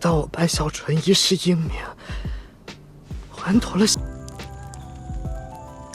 到我白小纯一世英名，还陀了。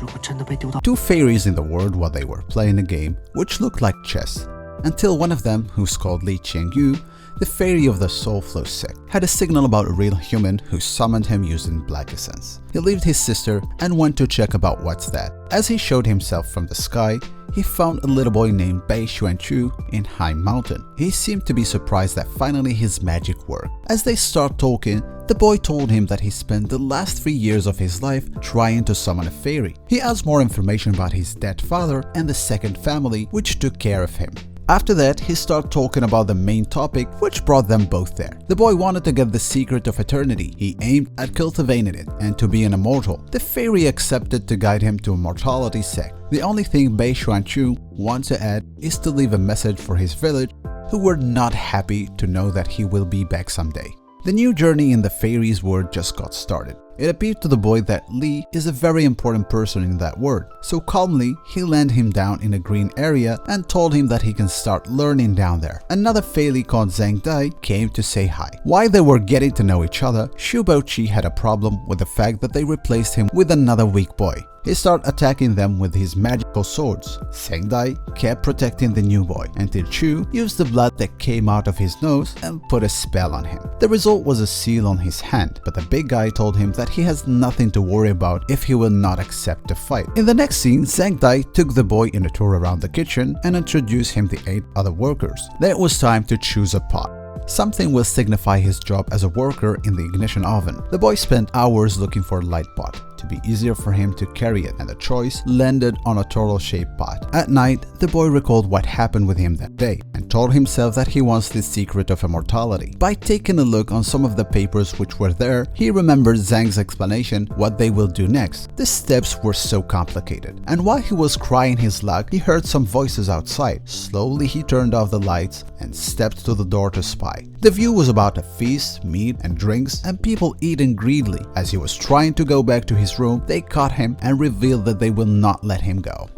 如果真的被丢到 Two fairies in the world while they were playing a game which looked like chess, until one of them, who's called Y0ng, the fairy of the soul flow sect, had a signal about a real human who summoned him using black essence. He left his sister and went to check about what's that. As he showed himself from the sky, he found a little boy named Y0ng in High Mountain. He seemed to be surprised that finally his magic worked. As they start talking, the boy told him that he spent the last 3 years of his life trying to summon a fairy. He asked more information about his dead father and the second family which took care of him. After that, he started talking about the main topic which brought them both there. The boy wanted to get the secret of eternity. He aimed at cultivating it and to be an immortal. The fairy accepted to guide him to immortality sect. The only thing Y0ng wants to add is to leave a message for his village who were not happy to know that he will be back someday. The new journey in the fairies' world just got started. It appeared to the boy that Lee is a very important person in that world, so calmly he led him down in a green area and told him that he can start learning down there. Another fairy called Zhang came to say hi. While they were getting to know each other, Shubochi had a problem with the fact that they replaced him with another weak boy. He started attacking them with his magical swords. Zhang kept protecting the new boy until Chu used the blood that came out of his nose and put a spell on him. The result was a seal on his hand, but the big guy told him that he has nothing to worry about if he will not accept the fight. In the next scene, Zhang took the boy in a tour around the kitchen and introduced him to 8 other workers. Then it was time to choose a pot. Something will signify his job as a worker in the ignition oven. The boy spent hours looking for a light pot to be easier for him to carry it, and the choice landed on a turtle-shaped pot. At night, the boy recalled what happened with him that day and told himself that he wants the secret of immortality. By taking a look on some of the papers which were there, he remembered Zhang's explanation what they will do next. The steps were so complicated, and while he was crying his luck, he heard some voices outside. Slowly he turned off the lights and stepped to the door to spy. The view was about a feast, meat and drinks, and people eating greedily. As he was trying to go back to his room, they caught him and revealed that they will not let him go.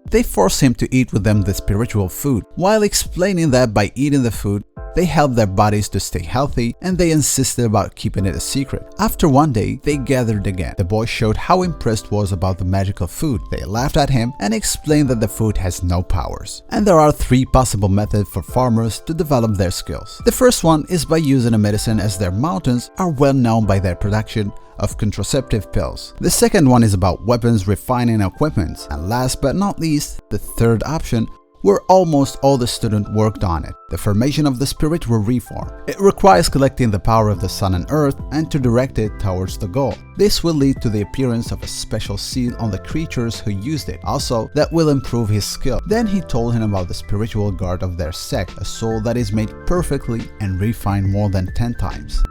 They forced him to eat with them the spiritual food, while explaining that by eating the food, they helped their bodies to stay healthy, and they insisted about keeping it a secret. After one day, they gathered again. The boy showed how impressed was about the magical food. They laughed at him and explained that the food has no powers. And there are 3 possible methods for farmers to develop their skills. The first one is by using a medicine, as their mountains are well known by their production of contraceptive pills. The second one is about weapons, refining equipment. And last but not least, the third option, where almost all the students worked on it, the formation of the spiritual reform. It requires collecting the power of the sun and earth and to direct it towards the goal. This will lead to the appearance of a special seal on the creatures who used it. Also, that will improve his skill. Then he told him about the spiritual guard of their sect, a soul that is made perfectly and refined more than 10 times.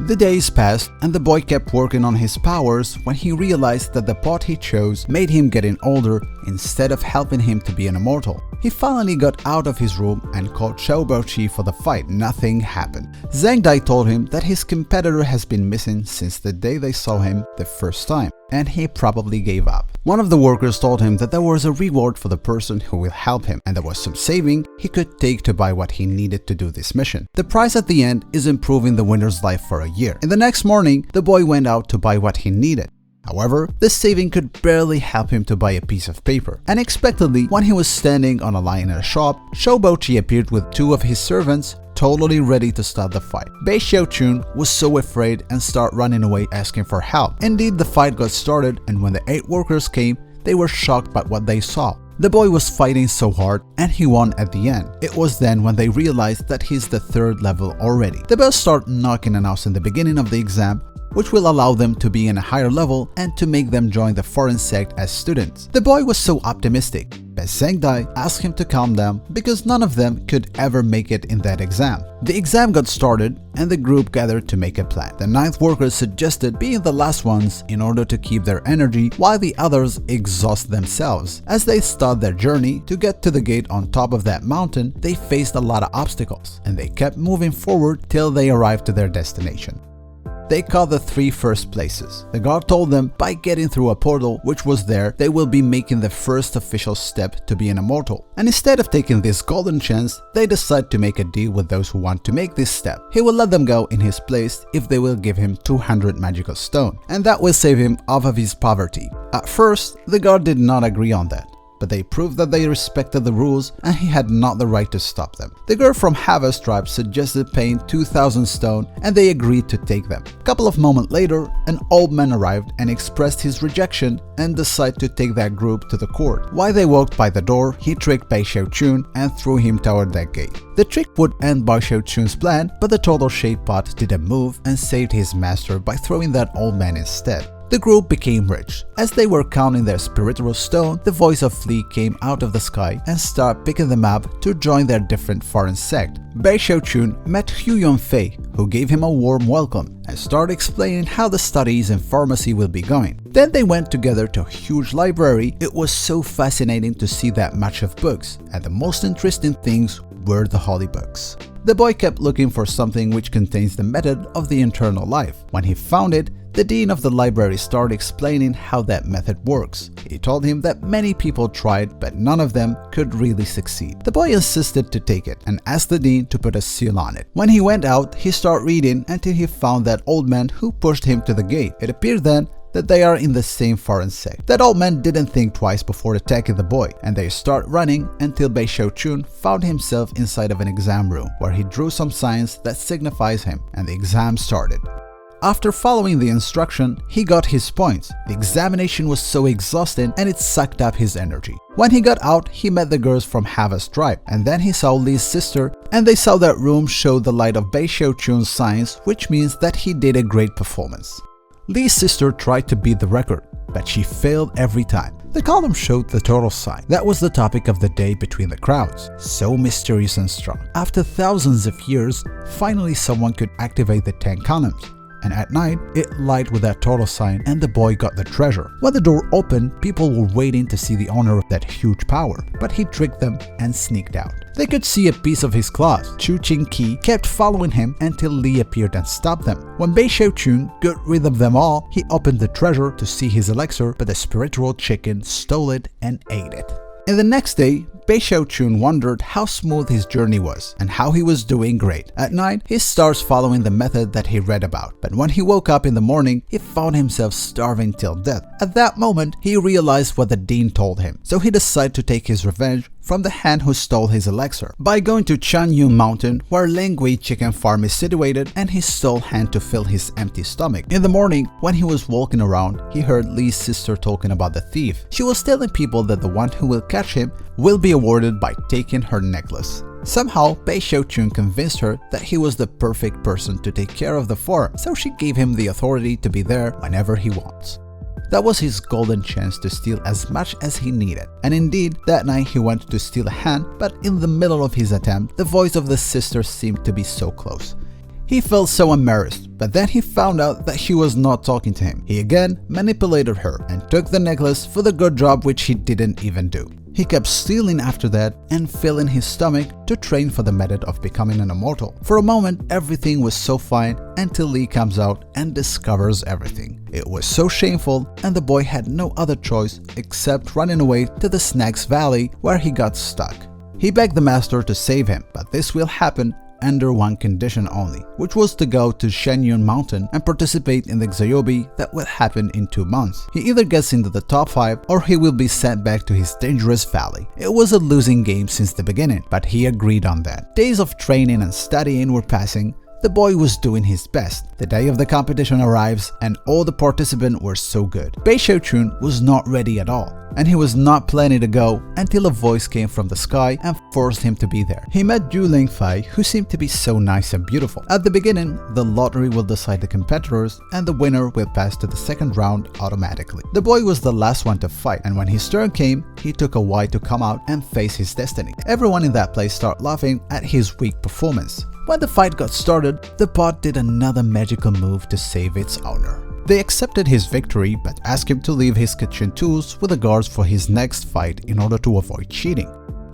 The days passed and the boy kept working on his powers when he realized that the pot he chose made him getting older instead of helping him to be an immortal. He finally got out of his room and called Shubochi for the fight. Nothing happened. Zhang told him that his competitor has been missing since the day they saw him the first time, and he probably gave up. One of the workers told him that there was a reward for the person who will help him, and there was some saving he could take to buy what he needed to do this mission. The prize at the end is improving the winner's life for a year. In the next morning, the boy went out to buy what he needed. However, the saving could barely help him to buy a piece of paper. Unexpectedly, when he was standing on a line in a shop, Shubochi appeared with 2 of his servants, totally ready to start the fight. Y0ng was so afraid and started running away asking for help. Indeed, the fight got started, and when the 8 workers came, they were shocked by what they saw. The boy was fighting so hard and he won at the end. It was then when they realized that he's the 3rd level already. The bell started knocking and announcing the beginning of the exam, which will allow them to be in a higher level and to make them join the foreign sect as students. The boy was so optimistic, but Zhang asked him to calm down because none of them could ever make it in that exam. The exam got started and the group gathered to make a plan. The 9th workers suggested being the last ones in order to keep their energy while the others exhaust themselves. As they start their journey to get to the gate on top of that mountain, they faced a lot of obstacles and they kept moving forward till they arrived to their destination. they caught the 3 first places. The guard told them by getting through a portal which was there, they will be making the first official step to being immortal. And instead of taking this golden chance, they decide to make a deal with those who want to make this step. He will let them go in his place if they will give him 200 magical stone, and that will save him off of his poverty. At first, the guard did not agree on that, but they proved that they respected the rules and he had not the right to stop them. The girl from Hava's tribe suggested paying 2,000 stone and they agreed to take them. A couple of moments later, an old man arrived and expressed his rejection and decided to take that group to the court. While they walked by the door, he tricked Bai Xiaochun and threw him toward that gate. The trick would end Bai Xiaochun's plan, but the turtle shaped pot didn't move and saved his master by throwing that old man instead. The group became rich. As they were counting their spiritual stone, the voice of Li came out of the sky and started picking them up to join their different foreign sect. Bai Xiaochun met Y0ng Fei, who gave him a warm welcome and started explaining how the studies in pharmacy will be going. Then they went together to a huge library. It was so fascinating to see that much of books, and the most interesting things were the holy books. The boy kept looking for something which contains the method of the eternal life. When he found it, the dean of the library started explaining how that method works. He told him that many people tried, but none of them could really succeed. The boy insisted to take it and asked the dean to put a seal on it. When he went out, he started reading until he found that old man who pushed him to the gate. It appeared then that they are in the same foreign sect. That old man didn't think twice before attacking the boy, and they start running until Bai Xiaochun found himself inside of an exam room where he drew some signs that signifies him, and the exam started. After following the instruction, he got his points. The examination was so exhausting and it sucked up his energy. When he got out, he met the girls from Hava's tribe, and then he saw Li's sister, and they saw that room showed the light of Bai Xiaochun's signs, which means that he did a great performance. Li's sister tried to beat the record, but she failed every time. The column showed the total sign. That was the topic of the day between the crowds. So mysterious and strong. After thousands of years, finally someone could activate the 10 columns. And at night, it lighted with that total sign and the boy got the treasure. When the door opened, people were waiting to see the owner of that huge power, but he tricked them and sneaked out. They could see a piece of his cloth. Chu Qingqi kept following him until Li appeared and stopped them. When Bai Xiaochun got rid of them all, he opened the treasure to see his elixir, but the spiritual chicken stole it and ate it. And the next day, Bai Xiaochun wondered how smooth his journey was and how he was doing great. At night, he starts following the method that he read about, but when he woke up in the morning, he found himself starving till death. At that moment, he realized what the dean told him, so he decided to take his revenge from the hand who stole his elixir by going to Chanyun Mountain, where Lengui chicken farm is situated, and he stole hand to fill his empty stomach. In the morning, when he was walking around, he heard Li's sister talking about the thief. She was telling people that the one who will catch him will be awarded by taking her necklace. Somehow, Bai Xiaochun convinced her that he was the perfect person to take care of the farm, so she gave him the authority to be there whenever he wants. That was his golden chance to steal as much as he needed. And indeed, that night he went to steal a hand, but in the middle of his attempt, the voice of the sister seemed to be so close. He felt so embarrassed, but then he found out that she was not talking to him. He again manipulated her and took the necklace for the good job which he didn't even do. He kept stealing after that and filling his stomach to train for the method of becoming an immortal. For a moment, everything was so fine until Li comes out and discovers everything. It was so shameful, and the boy had no other choice except running away to the Snacks Valley where he got stuck. He begged the master to save him, but this will happen under one condition only, which was to go to Shenyun Mountain and participate in the Xaobi that will happen in 2 months. He either gets into the top 5 or he will be sent back to his dangerous valley. It was a losing game since the beginning, but he agreed on that. Days of training and studying were passing. The boy was doing his best. The day of the competition arrives and all the participants were so good. Bai Xiaochun was not ready at all, and he was not planning to go until a voice came from the sky and forced him to be there. He met Zhu Lingfei, who seemed to be so nice and beautiful. At the beginning, the lottery will decide the competitors and the winner will pass to the second round automatically. The boy was the last one to fight, and when his turn came, he took a while to come out and face his destiny. Everyone in that place started laughing at his weak performance. When the fight got started, the pot did another magical move to save its owner. They accepted his victory but asked him to leave his kitchen tools with the guards for his next fight in order to avoid cheating.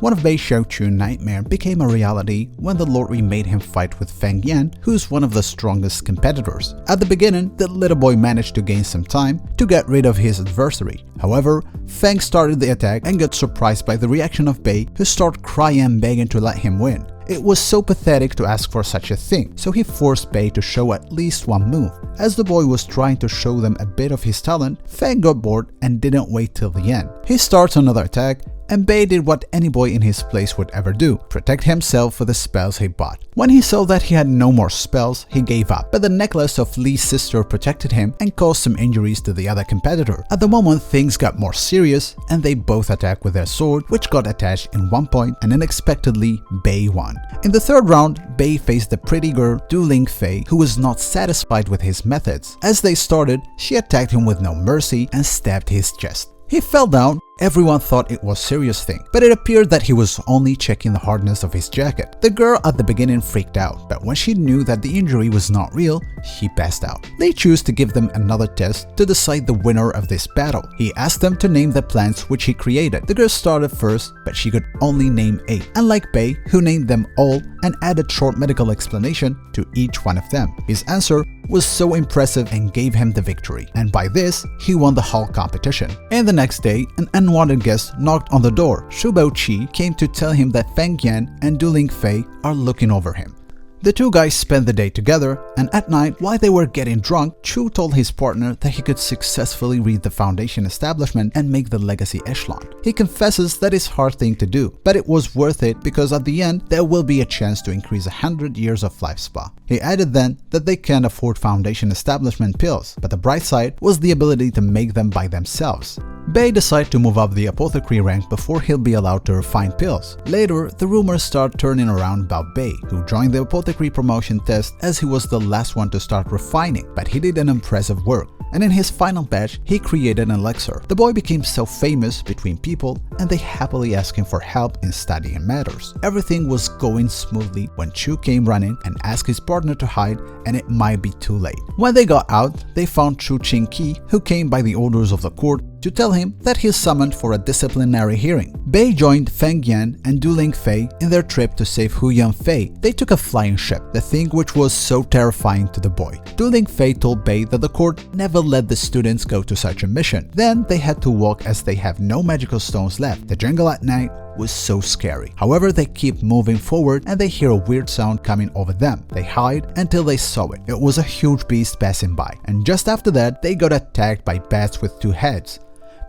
one of Bei Xiaochu's nightmare became a reality when the lottery made him fight with Feng Yan, who's one of the strongest competitors. At the beginning, the little boy managed to gain some time to get rid of his adversary. However, Feng started the attack and got surprised by the reaction of Bei, who started crying and begging to let him win. It was so pathetic to ask for such a thing, so he forced Bei to show at least one move. As the boy was trying to show them a bit of his talent, Feng got bored and didn't wait till the end. He starts another attack, and Bei did what any boy in his place would ever do, protect himself with the spells he bought. When he saw that he had no more spells, he gave up, but the necklace of Li's sister protected him and caused some injuries to the other competitor. At the moment, things got more serious, and they both attacked with their sword, which got attached in one point, and unexpectedly, Bei won. In the third round, Bei faced the pretty girl Du Lingfei, who was not satisfied with his methods. As they started, she attacked him with no mercy and stabbed his chest. He fell down. Everyone thought it was a serious thing, but it appeared that he was only checking the hardness of his jacket. The girl at the beginning freaked out, but when she knew that the injury was not real, she passed out. They chose to give them another test to decide the winner of this battle. He asked them to name the plants which he created. The girl started first, but she could only name 8, unlike Bei, who named them all and added short medical explanation to each one of them. His answer was so impressive and gave him the victory, and by this, he won the whole competition. And the next day, an unwanted guest knocked on the door. Shu Baoqi came to tell him that Feng Yan and Du Lingfei are looking over him. The two guys spent the day together, and at night, while they were getting drunk, Chu told his partner that he could successfully read the Foundation establishment and make the Legacy Echelon. He confesses that it's a hard thing to do, but it was worth it because at the end, there will be a chance to increase 100 years of lifespan. He added then that they can't afford Foundation establishment pills, but the bright side was the ability to make them by themselves. Bei decided to move up the apothecary rank before he'll be allowed to refine pills. Later, the rumors start turning around about Bei, who joined the apothecary promotion test as he was the last one to start refining, but he did an impressive work. And in his final batch, he created an elixir. The boy became so famous between people, and they happily asked him for help in studying matters. Everything was going smoothly when Chu came running and asked his partner to hide, and it might be too late. When they got out, they found Chu Qingqi, who came by the orders of the court to tell him that he is summoned for a disciplinary hearing. Bei joined Feng Yan and Du Lingfei in their trip to save Hu Yanfei. They took a flying ship, the thing which was so terrifying to the boy. Du Lingfei told Bei that the court never let the students go to such a mission. Then they had to walk as they have no magical stones left. The jungle at night was so scary. However, they keep moving forward and they hear a weird sound coming over them. They hide until they saw it. It was a huge beast passing by, and just after that, they got attacked by bats with 2 heads.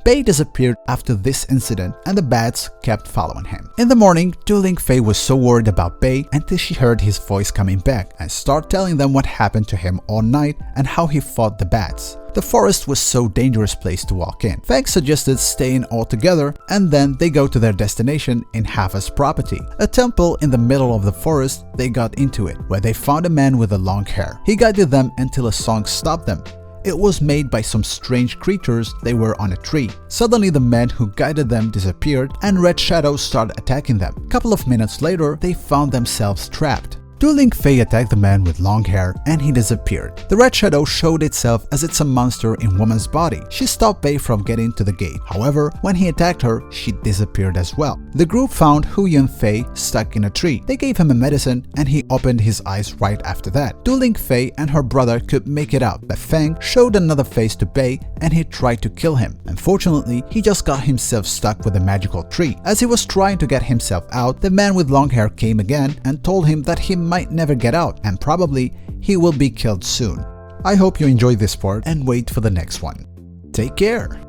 Bei disappeared after this incident and the bats kept following him. In the morning, Du Lingfei was so worried about Bei until she heard his voice coming back and started telling them what happened to him all night and how he fought the bats. The forest was so dangerous place to walk in. Feng suggested staying all together, and then they go to their destination in Hafa's property. A temple in the middle of the forest, they got into it, where they found a man with a long hair. He guided them until a song stopped them. It was made by some strange creatures. They were on a tree. Suddenly the man who guided them disappeared and red shadows started attacking them. A couple of minutes later, they found themselves trapped. Du Lingfei attacked the man with long hair and he disappeared. The red shadow showed itself as it's a monster in woman's body. She stopped Bei from getting to the gate. However, when he attacked her, she disappeared as well. The group found Hu Yanfei stuck in a tree. They gave him a medicine and he opened his eyes right after that. Du Lingfei and her brother could make it out, but Feng showed another face to Bei and he tried to kill him. Unfortunately, he just got himself stuck with a magical tree. As he was trying to get himself out, the man with long hair came again and told him that he might never get out and probably he will be killed soon. I hope you enjoyed this part and wait for the next one. Take care!